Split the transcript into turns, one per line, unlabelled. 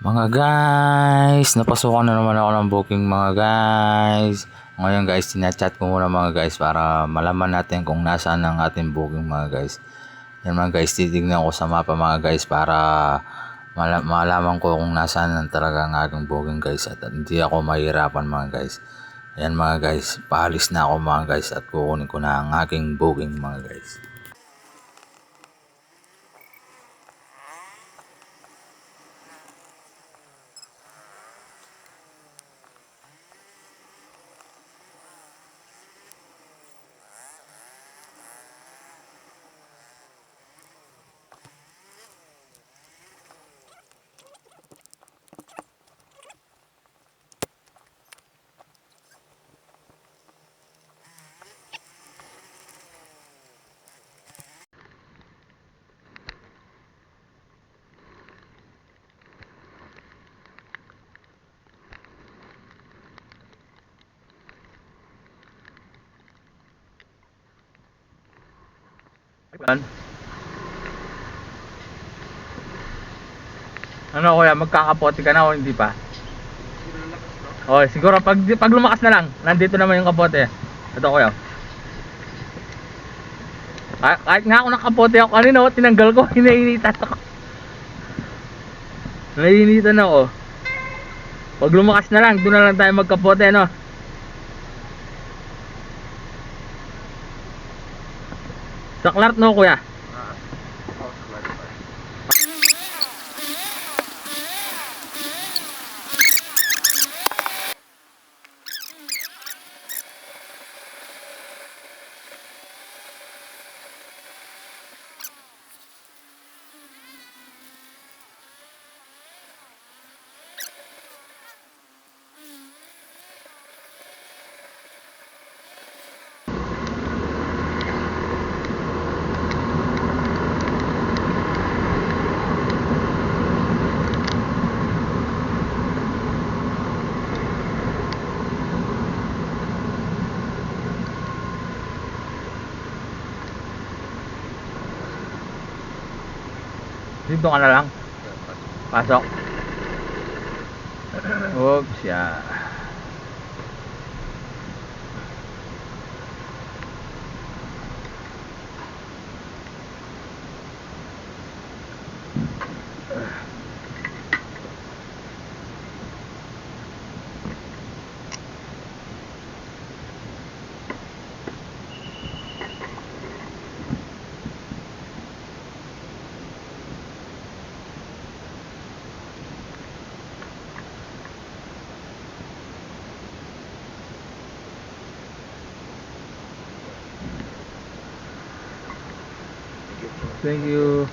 Mga guys, napasukan na naman ako ng booking mga guys. Ngayon guys, tinachat ko muna mga guys para malaman natin kung nasaan ang ating booking mga guys. Yan mga guys, titignan ko sa mapa mga guys para malaman ko kung nasaan ang talaga ang aking booking guys. At hindi ako mahirapan mga guys. Yan mga guys, paalis na ako mga guys at kukunin ko na ang aking booking mga guys.
Ano kuya, magkakapote ka na o hindi pa? O siguro pag lumakas na lang, nandito naman yung kapote. Ito kuya. Kahit nga ako nakapote ako kanina, tinanggal ko, hinainitan ako. Hinainitan ako. Pag lumakas na lang, doon na lang tayo magkapote, no? Sa Clark, no kuya? Dito ka na lang. Pasok. Oops, yeah. Thank you.